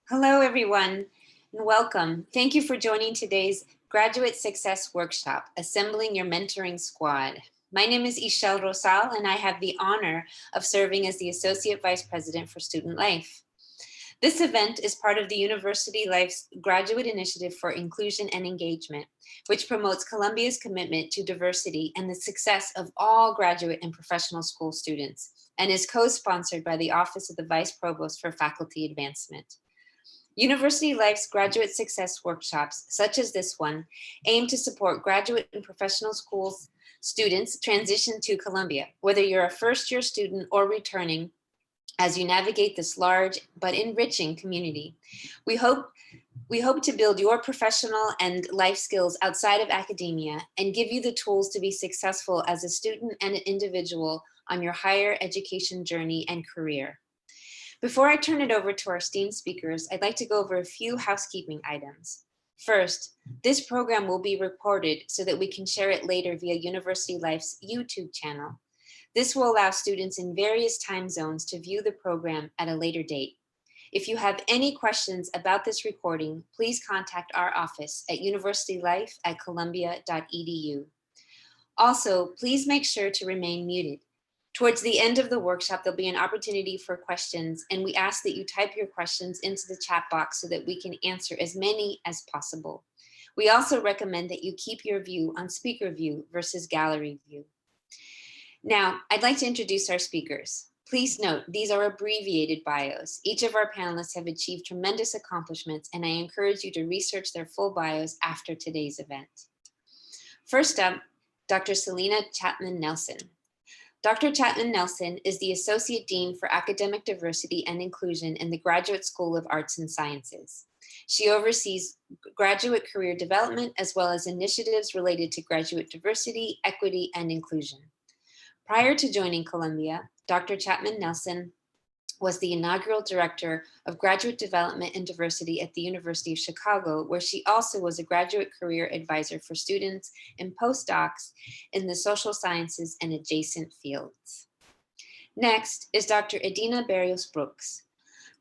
Hello, everyone, and welcome. Thank you for joining today's Graduate Success Workshop, Assembling Your Mentoring Squad. My name is Ishel Rosal, and I have the honor of serving as the Associate Vice President for Student Life. This event is part of the University Life's Graduate Initiative for Inclusion and Engagement, which promotes Columbia's commitment to diversity and the success of all graduate and professional school students, and is co-sponsored by the Office of the Vice Provost for Faculty Advancement. University Life's graduate success workshops, such as this one, aim to support graduate and professional schools students transition to Columbia, whether you're a first-year student or returning, as you navigate this large but enriching community. We hope to build your professional and life skills outside of academia and give you the tools to be successful as a student and an individual on your higher education journey and career. Before I turn it over to our esteemed speakers, I'd like to go over a few housekeeping items. First, this program will be recorded so that we can share it later via University Life's YouTube channel. This will allow students in various time zones to view the program at a later date. If you have any questions about this recording, please contact our office at universitylife@columbia.edu. Also, please make sure to remain muted. Towards the end of the workshop, there'll be an opportunity for questions, and we ask that you type your questions into the chat box so that we can answer as many as possible. We also recommend that you keep your view on speaker view versus gallery view. Now, I'd like to introduce our speakers. Please note, these are abbreviated bios. Each of our panelists have achieved tremendous accomplishments, and I encourage you to research their full bios after today's event. First up, Dr. Selena Chapman Nelson. Dr. Chapman Nelson is the Associate Dean for Academic Diversity and Inclusion in the Graduate School of Arts and Sciences. She oversees graduate career development as well as initiatives related to graduate diversity, equity, and inclusion. Prior to joining Columbia, Dr. Chapman Nelson was the inaugural Director of Graduate Development and Diversity at the University of Chicago, where she also was a graduate career advisor for students and postdocs in the social sciences and adjacent fields. Next is Dr. Edina Barrios Brooks.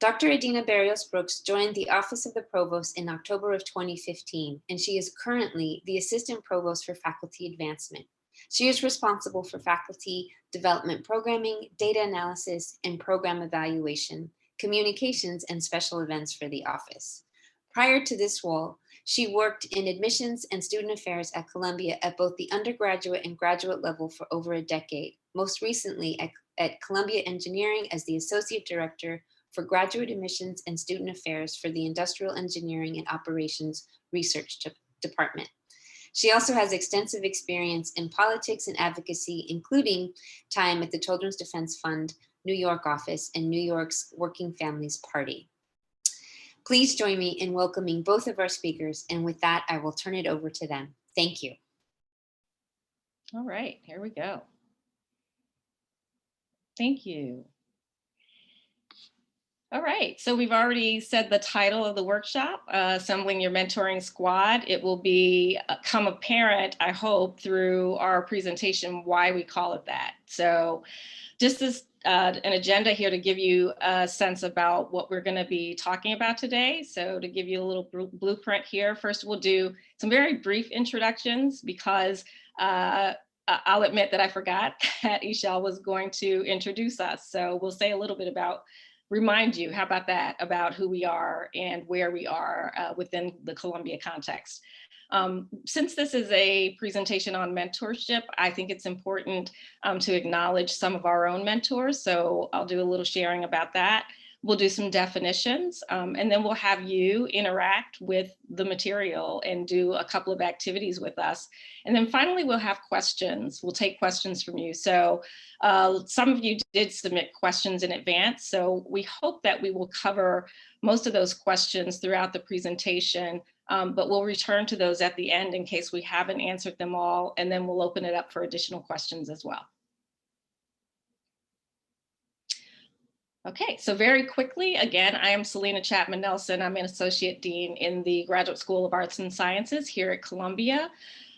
Dr. Edina Barrios Brooks joined the Office of the Provost in October of 2015, and she is currently the Assistant Provost for Faculty Advancement. She is responsible for faculty development programming, data analysis, and program evaluation, communications, and special events for the office. Prior to this role, she worked in admissions and student affairs at Columbia at both the undergraduate and graduate level for over a decade, most recently at Columbia Engineering as the Associate Director for Graduate Admissions and Student Affairs for the Industrial Engineering and Operations Research Department. She also has extensive experience in politics and advocacy, including time at the Children's Defense Fund, New York office, and New York's Working Families Party. Please join me in welcoming both of our speakers, and with that, I will turn it over to them. Thank you. All right, here we go. Thank you. All right, so we've already said the title of the workshop, Assembling Your Mentoring Squad. It will become apparent, I hope, through our presentation why we call it that. So just as an agenda here to give you a sense about what we're going to be talking about today. So to give you a little blueprint here, first we'll do some very brief introductions because I'll admit that I forgot that Ishel was going to introduce us. So we'll say a little bit about remind you, how about that, about who we are and where we are within the Columbia context. Since this is a presentation on mentorship, I think it's important to acknowledge some of our own mentors. So I'll do a little sharing about that. We'll do some definitions, and then we'll have you interact with the material and do a couple of activities with us. And then finally, we'll have questions. We'll take questions from you. So some of you did submit questions in advance. So we hope that we will cover most of those questions throughout the presentation, but we'll return to those at the end in case we haven't answered them all. And then we'll open it up for additional questions as well. Okay, so very quickly, again, I am Selena Chapman Nelson. I'm an Associate Dean in the Graduate School of Arts and Sciences here at Columbia.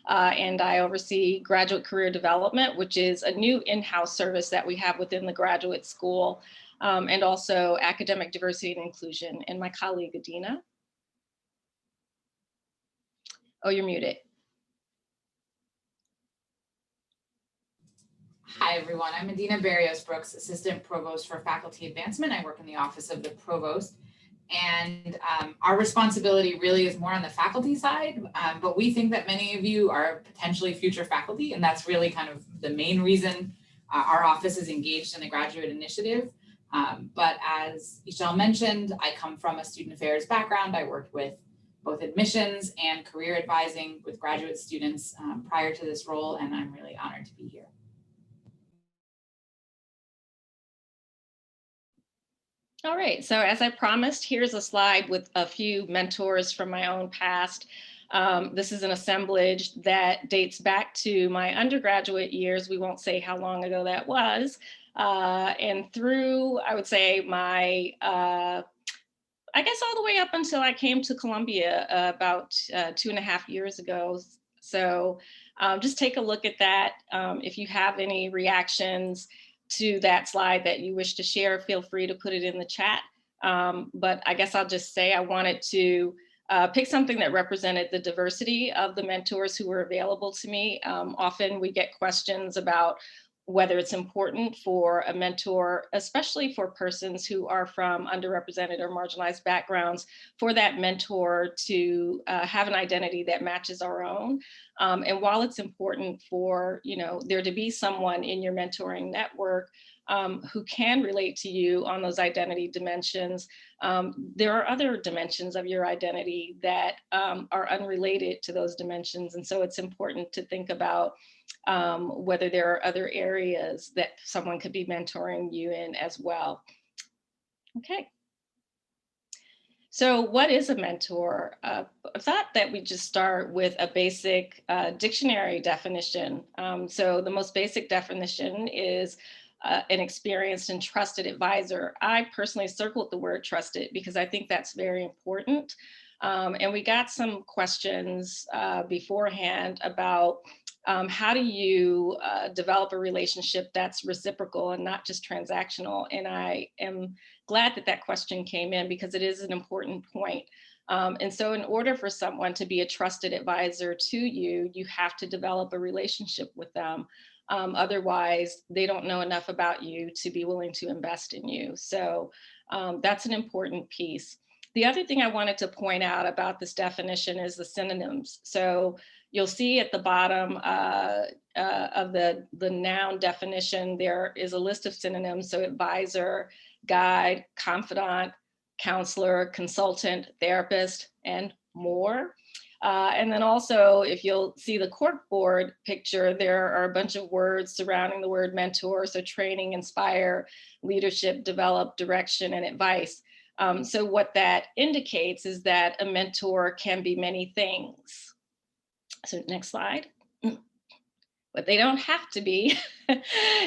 and I oversee graduate career development, which is a new in-house service that we have within the graduate school, and also academic diversity and inclusion. And my colleague, Edina. Oh, you're muted. Hi, everyone. I'm Edina Barrios Brooks, Assistant Provost for Faculty Advancement. I work in the Office of the Provost. And our responsibility really is more on the faculty side, but we think that many of you are potentially future faculty, and that's really kind of the main reason our office is engaged in the graduate initiative. But as Ishel mentioned, I come from a student affairs background. I worked with both admissions and career advising with graduate students prior to this role, and I'm really honored to be here. All right, so as I promised, here's a slide with a few mentors from my own past. This is an assemblage that dates back to my undergraduate years. We won't say how long ago that was. And through, I would say, my, I guess all the way up until I came to Columbia about 2.5 years ago. So just take a look at that. If you have any reactions to that slide that you wish to share, feel free to put it in the chat. But I guess I'll just say I wanted to pick something that represented the diversity of the mentors who were available to me. Often we get questions about whether it's important for a mentor, especially for persons who are from underrepresented or marginalized backgrounds, for that mentor to have an identity that matches our own. And while it's important for there to be someone in your mentoring network who can relate to you on those identity dimensions, there are other dimensions of your identity that are unrelated to those dimensions. And so it's important to think about whether there are other areas that someone could be mentoring you in as well. Okay. So what is a mentor? I thought that we just start with a basic dictionary definition. So the most basic definition is an experienced and trusted advisor. I personally circled the word trusted because I think that's very important. And we got some questions beforehand about how do you develop a relationship that's reciprocal and not just transactional? And I am glad that that question came in because it is an important point. And so in order for someone to be a trusted advisor to you, you have to develop a relationship with them. Otherwise, they don't know enough about you to be willing to invest in you. So that's an important piece. The other thing I wanted to point out about this definition is the synonyms. So you'll see at the bottom of the noun definition, there is a list of synonyms. So advisor, guide, confidant, counselor, consultant, therapist, and more. And then also, if you'll see the corkboard picture, there are a bunch of words surrounding the word mentor. So training, inspire, leadership, develop, direction, and advice. So what that indicates is that a mentor can be many things. So next slide. But they don't have to be,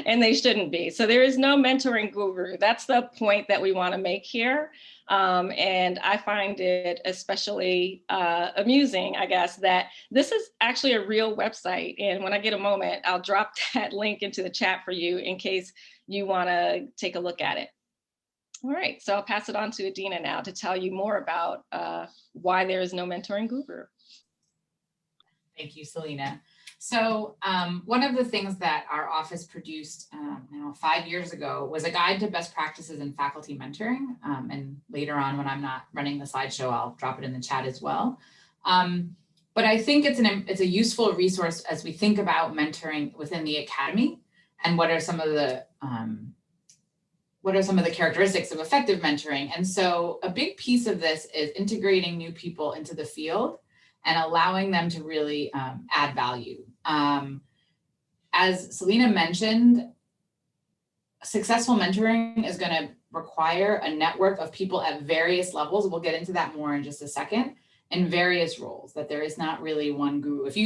and they shouldn't be. So there is no mentoring guru. That's the point that we want to make here. And I find it especially amusing, I guess, that this is actually a real website. And when I get a moment, I'll drop that link into the chat for you in case you want to take a look at it. All right, so I'll pass it on to Edina now to tell you more about why there is no mentoring guru. Thank you, Selena. So one of the things that our office produced now 5 years ago was a guide to best practices in faculty mentoring. And later on, when I'm not running the slideshow, I'll drop it in the chat as well. But I think it's a useful resource as we think about mentoring within the academy and what are some of the characteristics of effective mentoring. And so a big piece of this is integrating new people into the field and allowing them to really add value. As Selena mentioned, successful mentoring is going to require a network of people at various levels. We'll get into that more in just a second, in various roles, that there is not really one guru. If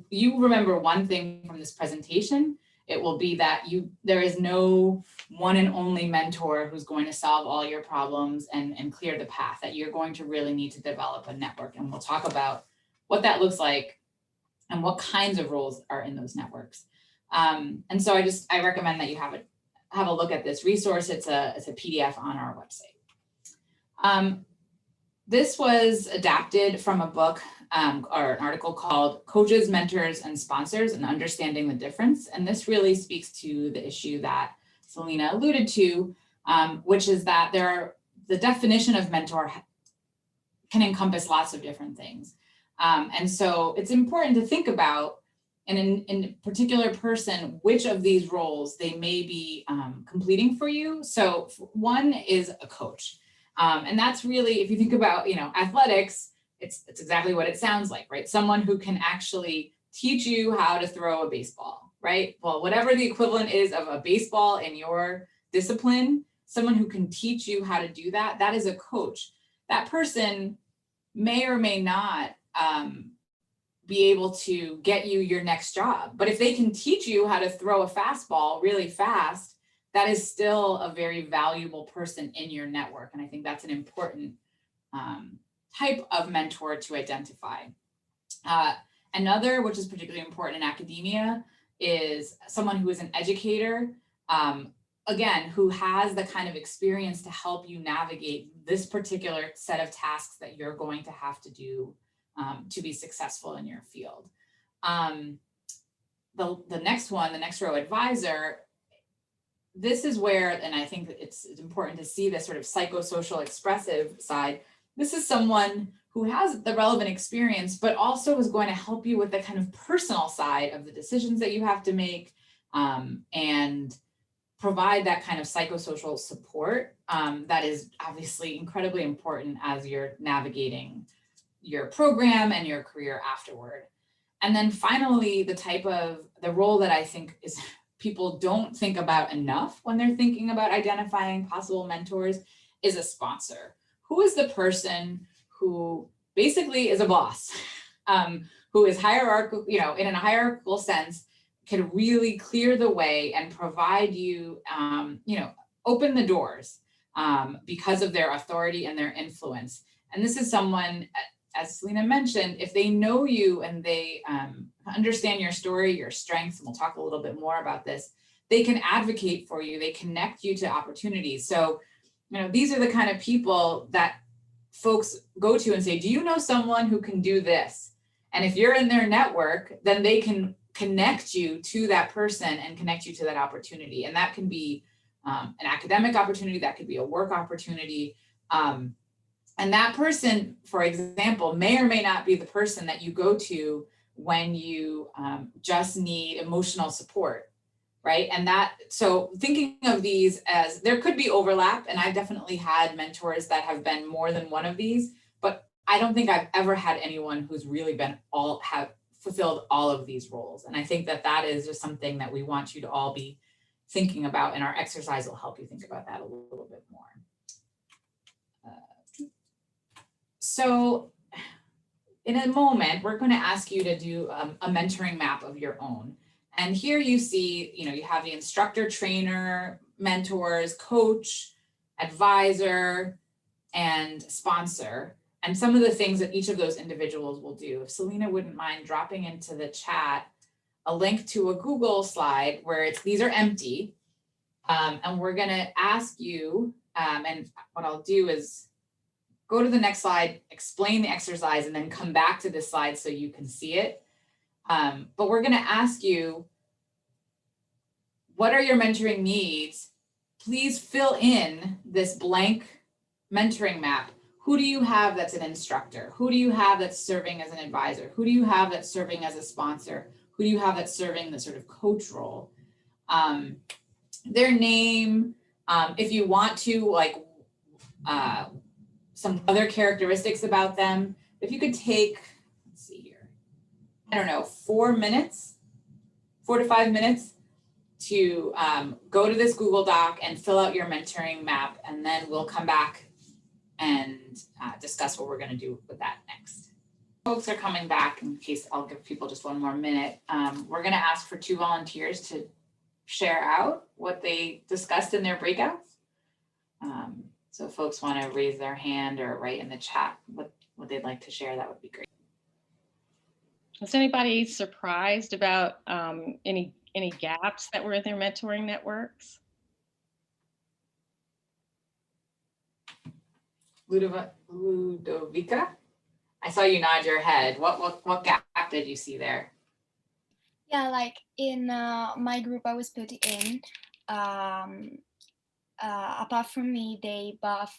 you remember one thing from this presentation, it will be that there is no one and only mentor who's going to solve all your problems and clear the path, that you're going to really need to develop a network. And we'll talk about what that looks like and what kinds of roles are in those networks. And so I recommend that you have a look at this resource. It's a PDF on our website. This was adapted from a book or an article called Coaches, Mentors, and Sponsors and Understanding the Difference. And this really speaks to the issue that Selena alluded to, which is that the definition of mentor can encompass lots of different things. And so it's important to think about, and in a particular person, which of these roles they may be completing for you. So one is a coach. And that's really, if you think about, athletics, it's exactly what it sounds like, right? Someone who can actually teach you how to throw a baseball, right? Well, whatever the equivalent is of a baseball in your discipline, someone who can teach you how to do that, that is a coach. That person may or may not be able to get you your next job. But if they can teach you how to throw a fastball really fast, that is still a very valuable person in your network. And I think that's an important type of mentor to identify. Another, which is particularly important in academia, is someone who is an educator, again, who has the kind of experience to help you navigate this particular set of tasks that you're going to have to do to be successful in your field. The next one, the next row, advisor. This is where, and I think it's important to see this sort of psychosocial expressive side. This is someone who has the relevant experience, but also is going to help you with the kind of personal side of the decisions that you have to make, and provide that kind of psychosocial support that is obviously incredibly important as you're navigating your program and your career afterward. And then finally, the role that I think is people don't think about enough when they're thinking about identifying possible mentors is a sponsor. Who is the person who basically is a boss, who is hierarchical, in a hierarchical sense, can really clear the way and provide you, open the doors because of their authority and their influence. And this is someone, as Selena mentioned, if they know you and they understand your story, your strengths, and we'll talk a little bit more about this, they can advocate for you, they connect you to opportunities. So, these are the kind of people that folks go to and say, do you know someone who can do this? And if you're in their network, then they can connect you to that person and connect you to that opportunity. And that can be an academic opportunity, that could be a work opportunity. And that person, for example, may or may not be the person that you go to when you just need emotional support, right? And so thinking of these as, there could be overlap, and I've definitely had mentors that have been more than one of these, but I don't think I've ever had anyone who's really have fulfilled all of these roles. And I think that is just something that we want you to all be thinking about, and our exercise will help you think about that a little bit more. So in a moment, we're going to ask you to do a mentoring map of your own. And here you see, you have the instructor, trainer, mentors, coach, advisor, and sponsor, and some of the things that each of those individuals will do. If Selena wouldn't mind dropping into the chat a link to a Google slide where these are empty, and we're going to ask you, and what I'll do is go to the next slide, explain the exercise, and then come back to this slide so you can see it. But we're going to ask you, what are your mentoring needs? Please fill in this blank mentoring map. Who do you have that's an instructor? Who do you have that's serving as an advisor? Who do you have that's serving as a sponsor? Who do you have that's serving the sort of coach role? Their name, if you want to, some other characteristics about them. If you could take, let's see here, I don't know, 4 to 5 minutes to go to this Google Doc and fill out your mentoring map, and then we'll come back and discuss what we're going to do with that next. Folks are coming back. In case, I'll give people just 1 more minute. We're going to ask for 2 volunteers to share out what they discussed in their breakouts. So if folks want to raise their hand or write in the chat what they'd like to share, that would be great. Was anybody surprised about any gaps that were in their mentoring networks? Ludovica? I saw you nod your head. What gap did you see there? Yeah, like in my group I was put in, apart from me, they both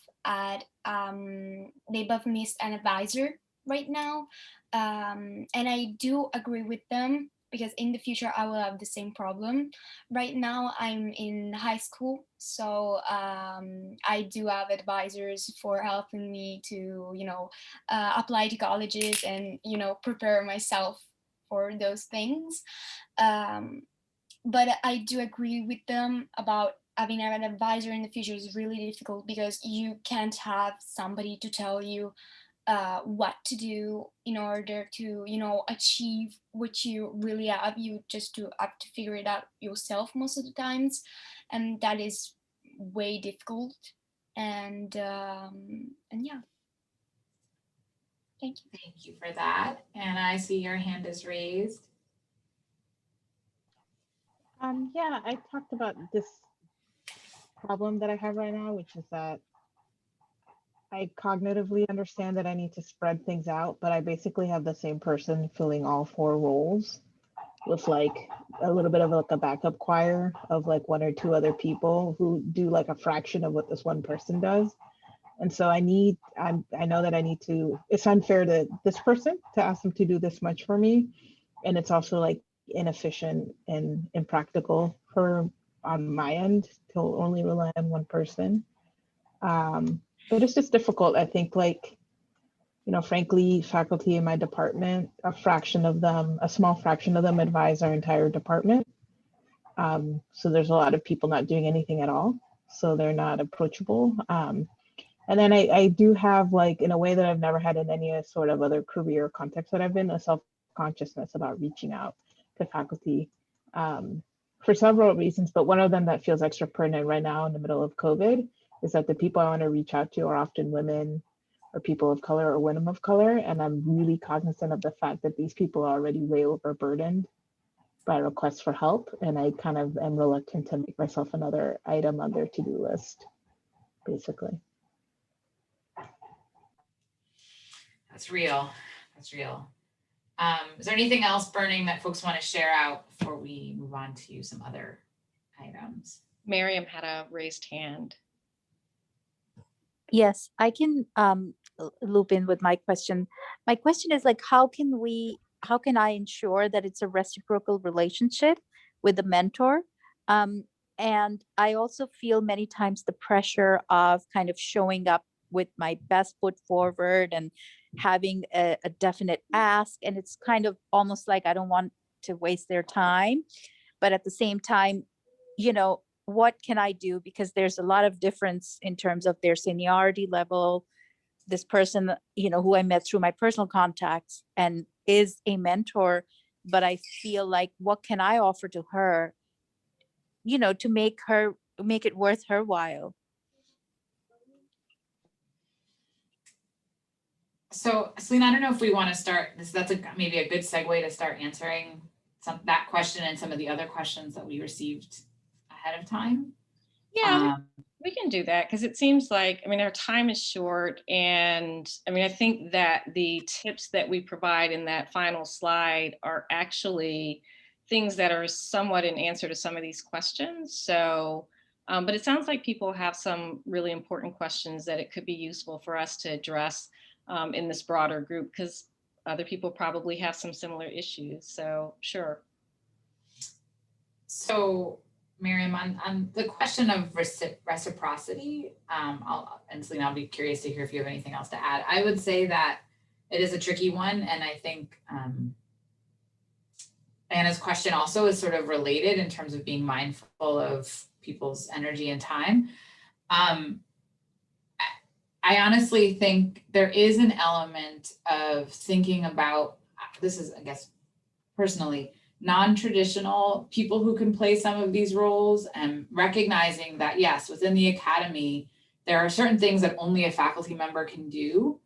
missed an advisor right now, and I do agree with them because in the future I will have the same problem. Right now I'm in high school, so I do have advisors for helping me to, apply to colleges and, prepare myself for those things. Um, but I do agree with them about having an advisor in the future is really difficult because you can't have somebody to tell you what to do in order to, achieve what you really have. You just have to figure it out yourself most of the times, and that is way difficult. And yeah, thank you. Thank you for that. And I see your hand is raised. Yeah, I talked about this problem that I have right now, which is that I cognitively understand that I need to spread things out, but I basically have the same person filling all four roles with like a little bit of like a backup choir of like one or two other people who do like a fraction of what this one person does. And so I know that I need to, it's unfair to this person to ask them to do this much for me. And it's also like inefficient and impractical for on my end to only rely on one person. But it's just difficult. I think like, frankly, faculty in my department, a small fraction of them advise our entire department. So there's a lot of people not doing anything at all. So they're not approachable. And then I do have, like, in a way that I've never had in any sort of other career context that I've been, a self-consciousness about reaching out to faculty for several reasons. But one of them that feels extra pertinent right now in the middle of COVID is that the people I want to reach out to are often women or people of color or women of color. And I'm really cognizant of the fact that these people are already way overburdened by requests for help. And I kind of am reluctant to make myself another item on their to-do list, basically. That's real. That's real. Is there anything else burning that folks want to share out before we move on to some other items? Miriam had a raised hand. Yes, I can loop in with my question. My question is like, how can I ensure that it's a reciprocal relationship with the mentor? And I also feel many times the pressure of kind of showing up with my best foot forward and having a definite ask. And it's kind of almost like I don't want to waste their time. But at the same time, what can I do? Because there's a lot of difference in terms of their seniority level. This person, who I met through my personal contacts and is a mentor, but I feel like, what can I offer to her, to make it worth her while? So, Selena, I don't know if we want to start this. That's maybe a good segue to start answering that question and some of the other questions that we received ahead of time. Yeah, we can do that because it seems like, our time is short. And I think that the tips that we provide in that final slide are actually things that are somewhat in answer to some of these questions. So, but it sounds like people have some really important questions that it could be useful for us to address in this broader group, because other people probably have some similar issues. So, sure. So, Miriam, on the question of reciprocity, and Selena, I'll be curious to hear if you have anything else to add. I would say that it is a tricky one, and I think Anna's question also is sort of related in terms of being mindful of people's energy and time. I honestly think there is an element of thinking about, this is, I guess, personally, non-traditional people who can play some of these roles, and recognizing that, yes, within the academy, there are certain things that only a faculty member can do.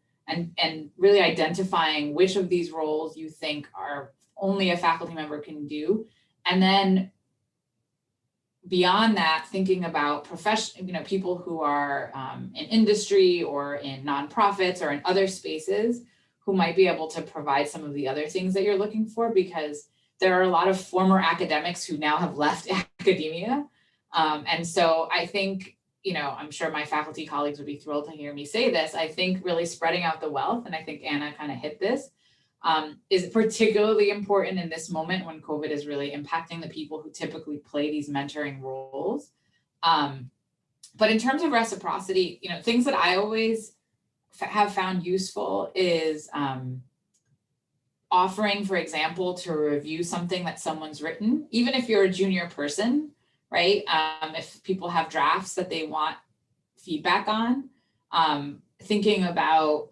and really identifying which of these roles you think are only a faculty member can do. And then beyond that, thinking about people who are in industry or in nonprofits or in other spaces who might be able to provide some of the other things that you're looking for, because there are a lot of former academics who now have left academia. And so I think, I'm sure my faculty colleagues would be thrilled to hear me say this. I think really spreading out the wealth, and I think Anna kind of hit this, is particularly important in this moment when COVID is really impacting the people who typically play these mentoring roles. But in terms of reciprocity, things that I always have found useful is offering, for example, to review something that someone's written, even if you're a junior person, right? If people have drafts that they want feedback on, thinking about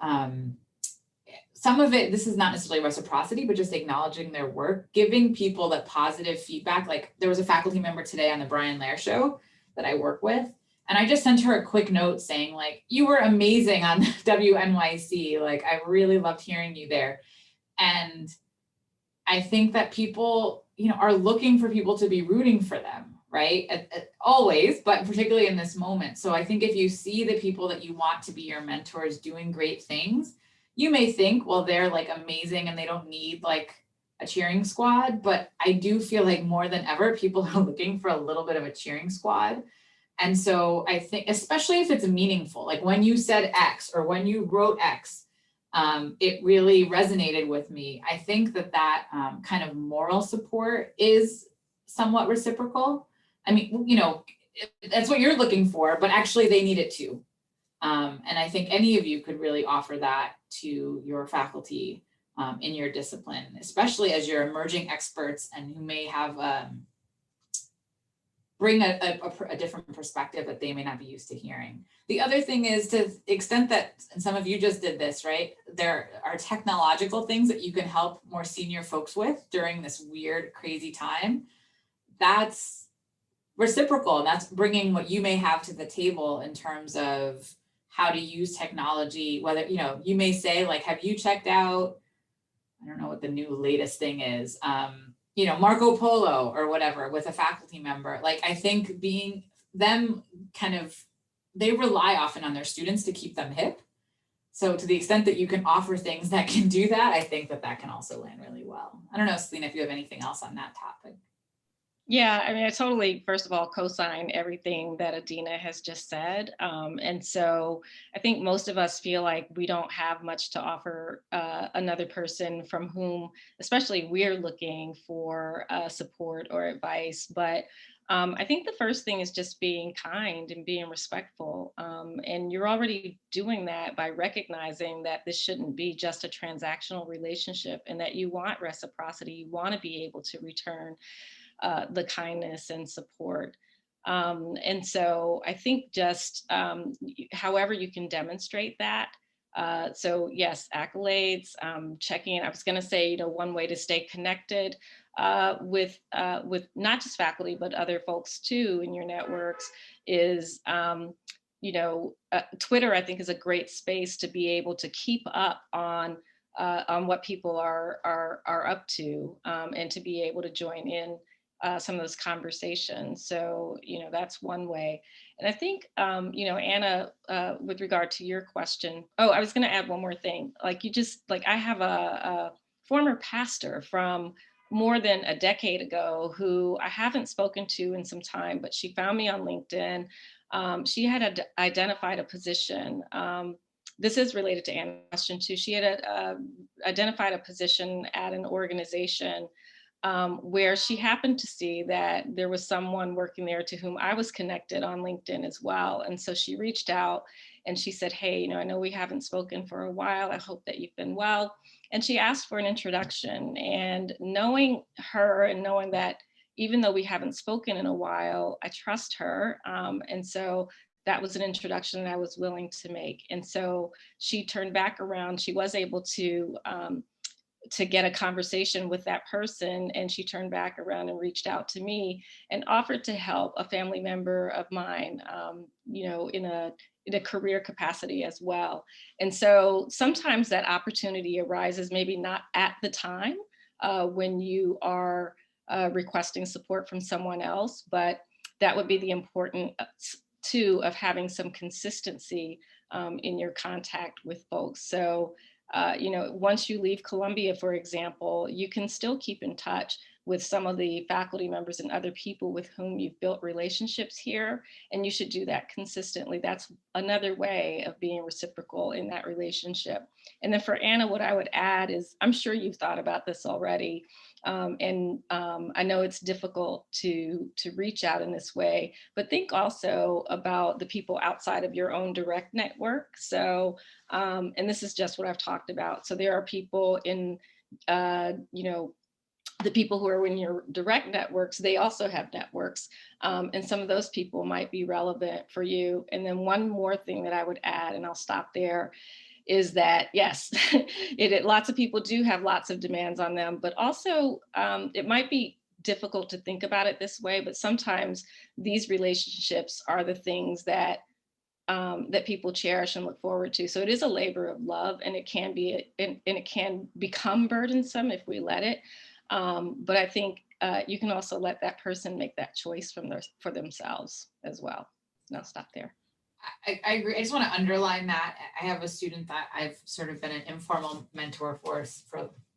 some of it, this is not necessarily reciprocity, but just acknowledging their work, giving people that positive feedback. Like there was a faculty member today on the Brian Lair show that I work with, and I just sent her a quick note saying like, you were amazing on WNYC. Like, I really loved hearing you there. And I think that people, are looking for people to be rooting for them, right? Always, but particularly in this moment. So I think if you see the people that you want to be your mentors doing great things, you may think, well, they're like amazing and they don't need like a cheering squad. But I do feel like more than ever, people are looking for a little bit of a cheering squad. And so I think, especially if it's meaningful, like when you said X or when you wrote X, it really resonated with me. I think that kind of moral support is somewhat reciprocal. I mean, that's what you're looking for, but actually they need it too. And I think any of you could really offer that to your faculty in your discipline, especially as you're emerging experts and who may have bring a different perspective that they may not be used to hearing. The other thing is, to the extent that, and some of you just did this, right? There are technological things that you can help more senior folks with during this weird, crazy time. That's reciprocal, and that's bringing what you may have to the table in terms of how to use technology. Whether, you may say like, have you checked out, I don't know what the new latest thing is, Marco Polo or whatever with a faculty member. Like, I think being them they rely often on their students to keep them hip. So to the extent that you can offer things that can do that, I think that can also land really well. I don't know, Selena, if you have anything else on that topic. Yeah, I mean, I totally, first of all, co-sign everything that Edina has just said. And so I think most of us feel like we don't have much to offer another person from whom, especially, we're looking for support or advice. But I think the first thing is just being kind and being respectful. And you're already doing that by recognizing that this shouldn't be just a transactional relationship and that you want reciprocity. You want to be able to return the kindness and support. And so I think just however you can demonstrate that. So yes, accolades, checking in. I was going to say, one way to stay connected with not just faculty, but other folks too in your networks is, Twitter, I think, is a great space to be able to keep up on what people are up to, and to be able to join in some of those conversations. So, that's one way. And I think, Anna, with regard to your question, I was going to add one more thing. Like I have a former pastor from more than a decade ago who I haven't spoken to in some time, but she found me on LinkedIn. She had identified a position. This is related to Anna's question too. She had identified a position at an organization where she happened to see that there was someone working there to whom I was connected on LinkedIn as well. And so she reached out and she said, hey, I know we haven't spoken for a while. I hope that you've been well. And she asked for an introduction. And knowing her and knowing that even though we haven't spoken in a while, I trust her. And so that was an introduction that I was willing to make. And so she turned back around. She was able to to get a conversation with that person. And she turned back around and reached out to me and offered to help a family member of mine, you know, in a career capacity as well. And so sometimes that opportunity arises, maybe not at the time when you are requesting support from someone else, but that would be the important too of having some consistency in your contact with folks. So, you know, once you leave Columbia, for example, you can still keep in touch with some of the faculty members and other people with whom you've built relationships here, and you should do that consistently. That's another way of being reciprocal in that relationship. And then for Anna, what I would add is, I'm sure you've thought about this already, I know it's difficult to reach out in this way, but think also about the people outside of your own direct network. So, and this is just what I've talked about. So there are people in, you know, the people who are in your direct networks, they also have networks. And some of those people might be relevant for you. And then one more thing that I would add, and I'll stop there, is that yes, lots of people do have lots of demands on them, but also it might be difficult to think about it this way, but sometimes these relationships are the things that that people cherish and look forward to. So it is a labor of love, and it can be, and it can become burdensome if we let it. But I think you can also let that person make that choice for themselves as well. And I'll stop there. I agree. I just want to underline that. I have a student that I've sort of been an informal mentor for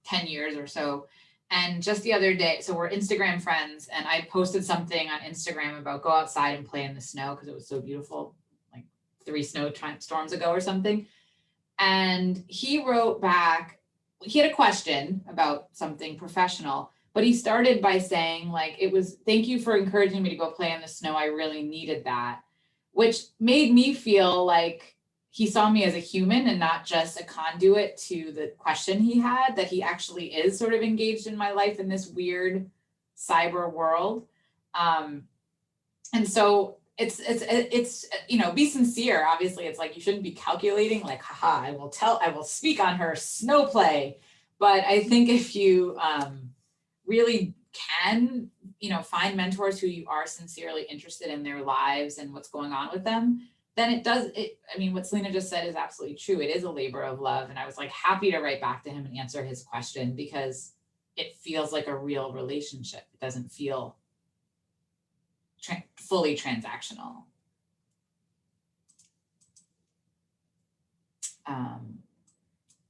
10 years or so. And just the other day, so we're Instagram friends, and I posted something on Instagram about go outside and play in the snow because it was so beautiful, like 3 snowstorms ago or something. And he wrote back, he had a question about something professional, but he started by saying, like, it was, thank you for encouraging me to go play in the snow. I really needed that. Which made me feel like he saw me as a human and not just a conduit to the question he had, that he actually is sort of engaged in my life in this weird cyber world. And so it's, you know, be sincere. Obviously, it's like, you shouldn't be calculating, like, haha, I will speak on her snow play. But I think if you really can, you know, find mentors who you are sincerely interested in their lives and what's going on with them, then I mean, what Selena just said is absolutely true. It is a labor of love. And I was like happy to write back to him and answer his question because it feels like a real relationship. It doesn't feel fully transactional.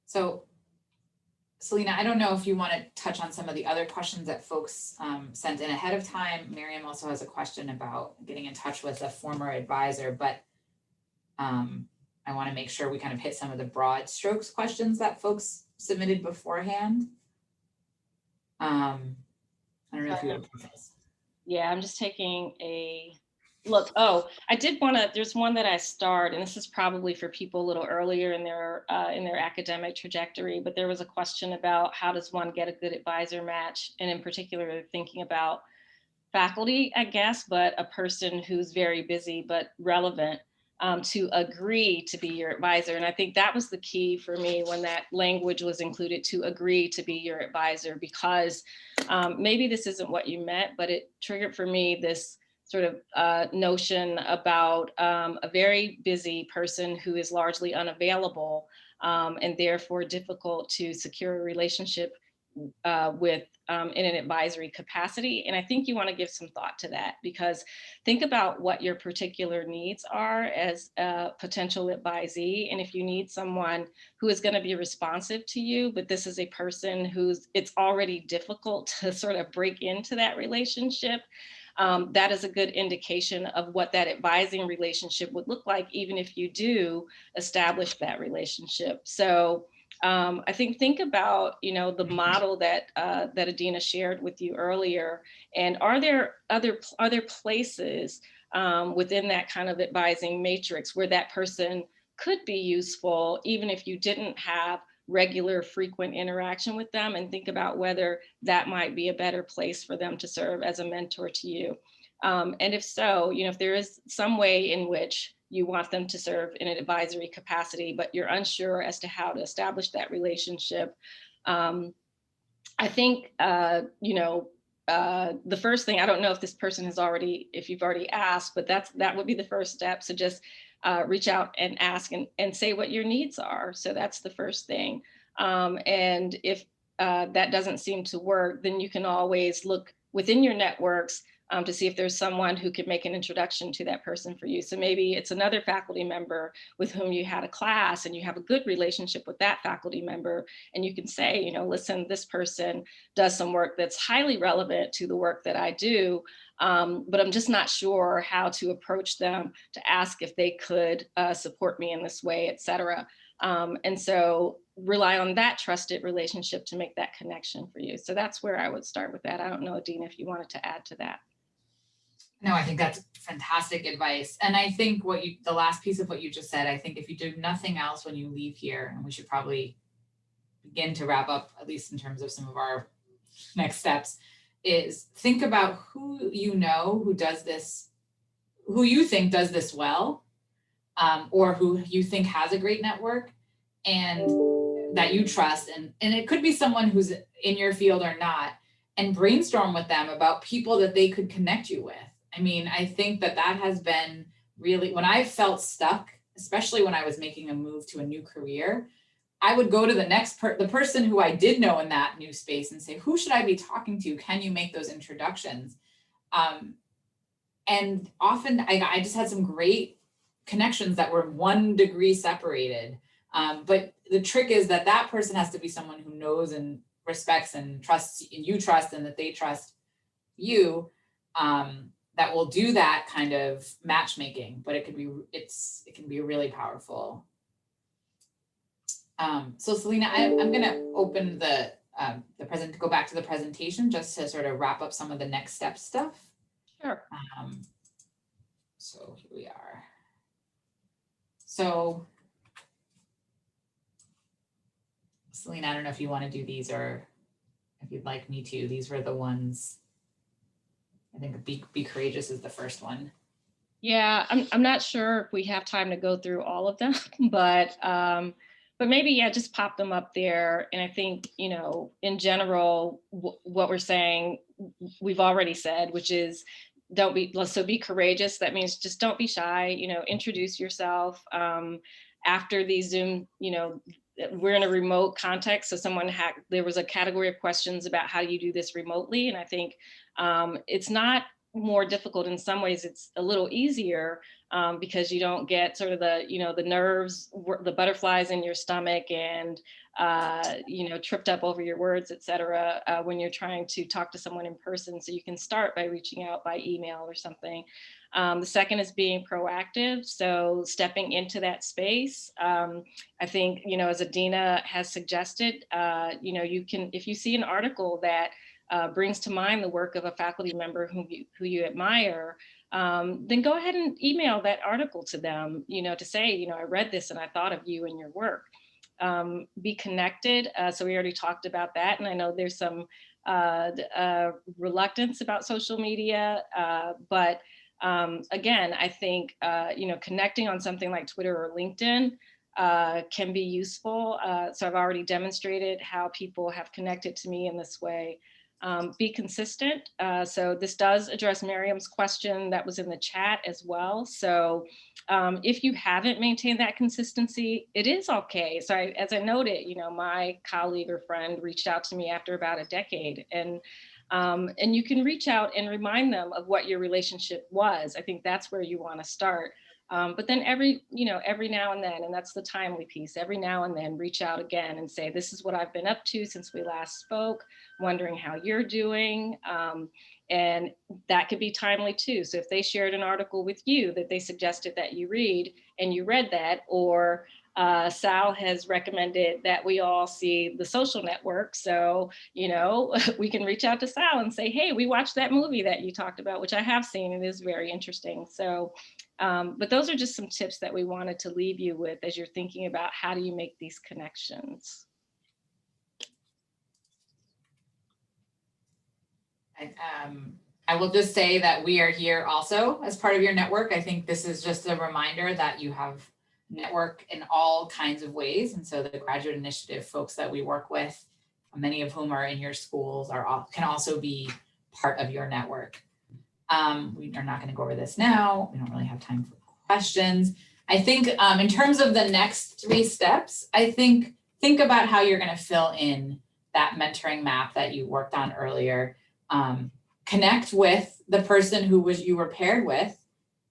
So Selena, I don't know if you want to touch on some of the other questions that folks sent in ahead of time. Miriam also has a question about getting in touch with a former advisor, but I want to make sure we kind of hit some of the broad strokes questions that folks submitted beforehand. I don't know if you have this. Yeah, I'm just taking a look. Oh, I did want to, there's one that I starred, and this is probably for people a little earlier in their academic trajectory, but there was a question about how does one get a good advisor match? And in particular, thinking about faculty, I guess, but a person who's very busy but relevant to agree to be your advisor. And I think that was the key for me when that language was included, to agree to be your advisor, because maybe this isn't what you meant, but it triggered for me this sort of notion about a very busy person who is largely unavailable and therefore difficult to secure a relationship with in an advisory capacity. And I think you want to give some thought to that, because think about what your particular needs are as a potential advisee. And if you need someone who is going to be responsive to you, but this is a person who's, it's already difficult to sort of break into that relationship, that is a good indication of what that advising relationship would look like, even if you do establish that relationship. So I think about, you know, the model that that Edina shared with you earlier, and are there other places within that kind of advising matrix where that person could be useful, even if you didn't have regular, frequent interaction with them, and think about whether that might be a better place for them to serve as a mentor to you. And if so, you know, if there is some way in which you want them to serve in an advisory capacity, but you're unsure as to how to establish that relationship, I think, the first thing, I don't know if this person has already, if you've already asked, but that would be the first step. So just reach out and ask and say what your needs are. So that's the first thing. And if that doesn't seem to work, then you can always look within your networks to see if there's someone who could make an introduction to that person for you. So maybe it's another faculty member with whom you had a class and you have a good relationship with that faculty member. And you can say, listen, this person does some work that's highly relevant to the work that I do, but I'm just not sure how to approach them to ask if they could support me in this way, et cetera. And so rely on that trusted relationship to make that connection for you. So that's where I would start with that. I don't know, Edina, if you wanted to add to that. No, I think that's fantastic advice. And I think the last piece of what you just said, I think if you do nothing else when you leave here, and we should probably begin to wrap up, at least in terms of some of our next steps, is think about who you know who does this, who you think does this well, or who you think has a great network and that you trust. And it could be someone who's in your field or not, and brainstorm with them about people that they could connect you with. I mean, I think that has been really, when I felt stuck, especially when I was making a move to a new career, I would go to the person who I did know in that new space and say, who should I be talking to? Can you make those introductions? And often I just had some great connections that were 1 degree separated. But the trick is that person has to be someone who knows and respects and trusts, and you trust, and that they trust you. That will do that kind of matchmaking, but it can be really powerful. So Selena, I'm going to open the go back to the presentation just to sort of wrap up some of the next step stuff. Sure. So here we are. So Selena, I don't know if you want to do these or if you'd like me to. These were the ones. I think be courageous is the first one. Yeah, I'm not sure if we have time to go through all of them, but maybe, just pop them up there. And I think, in general, what we're saying, we've already said, which is be courageous. That means just don't be shy, introduce yourself. After these Zoom, we're in a remote context. So there was a category of questions about how do you do this remotely? And I think it's not more difficult. In some ways, it's a little easier because you don't get sort of the nerves, the butterflies in your stomach and, tripped up over your words, et cetera, when you're trying to talk to someone in person. So you can start by reaching out by email or something. The second is being proactive. So stepping into that space. I think, as Edina has suggested, you can, if you see an article that brings to mind the work of a faculty member who you admire, then go ahead and email that article to them, to say, I read this and I thought of you and your work. Be connected. So we already talked about that. And I know there's some reluctance about social media, but again, I think, connecting on something like Twitter or LinkedIn can be useful. So I've already demonstrated how people have connected to me in this way. Be consistent. So this does address Miriam's question that was in the chat as well. So if you haven't maintained that consistency, it is okay. So as I noted, my colleague or friend reached out to me after about a decade, and you can reach out and remind them of what your relationship was. I think that's where you want to start. But then every now and then, and that's the timely piece, every now and then reach out again and say, this is what I've been up to since we last spoke, wondering how you're doing. And that could be timely too. So if they shared an article with you that they suggested that you read and you read that, or Sal has recommended that we all see The Social Network. So, we can reach out to Sal and say, hey, we watched that movie that you talked about, which I have seen and is very interesting. So, but those are just some tips that we wanted to leave you with as you're thinking about how do you make these connections. I will just say that we are here also as part of your network. I think this is just a reminder that you have network in all kinds of ways. And so the graduate initiative folks that we work with many of whom are in your schools, can also be part of your network. We are not going to go over this now. We don't really have time for questions. I think in terms of the next 3 steps, I think about how you're going to fill in that mentoring map that you worked on earlier. Connect with the person who you were paired with,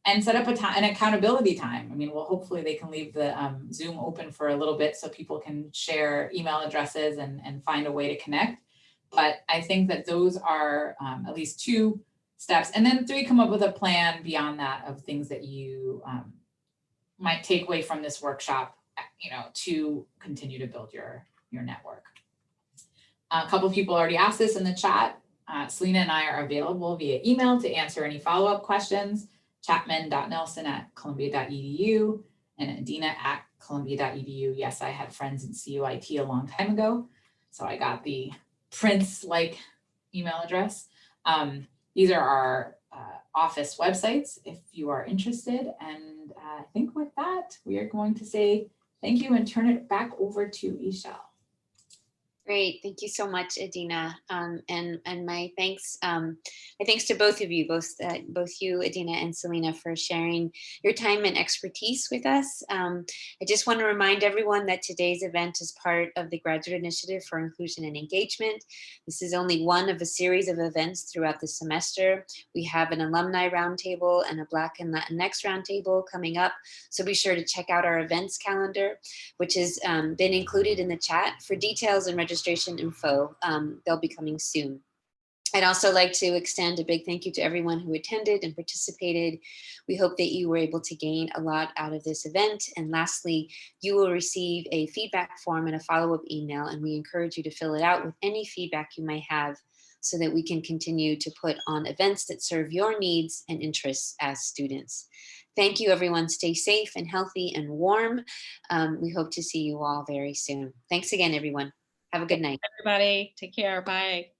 and set up an accountability time. I mean, well, hopefully they can leave the Zoom open for a little bit so people can share email addresses and find a way to connect. But I think that those are at least 2 steps. And then 3, come up with a plan beyond that of things that you might take away from this workshop, to continue to build your network. A couple of people already asked this in the chat. Selena and I are available via email to answer any follow-up questions. Chapman.nelson@columbia.edu and Edina@columbia.edu. Yes, I had friends in CUIT a long time ago, so I got the Prince-like email address. These are our office websites if you are interested. And I think with that, we are going to say thank you and turn it back over to Ishel. Great, thank you so much, Edina, and my thanks to both of you, both you, Edina and Selena, for sharing your time and expertise with us. I just want to remind everyone that today's event is part of the Graduate Initiative for Inclusion and Engagement. This is only one of a series of events throughout the semester. We have an alumni roundtable and a Black and Latinx roundtable coming up, so be sure to check out our events calendar, which has been included in the chat. For details and registration info, they'll be coming soon. I'd also like to extend a big thank you to everyone who attended and participated. We hope that you were able to gain a lot out of this event. And lastly, you will receive a feedback form and a follow-up email, and we encourage you to fill it out with any feedback you may have so that we can continue to put on events that serve your needs and interests as students. Thank you, everyone. Stay safe and healthy and warm. We hope to see you all very soon. Thanks again, everyone. Have a good night. Everybody, take care. Bye.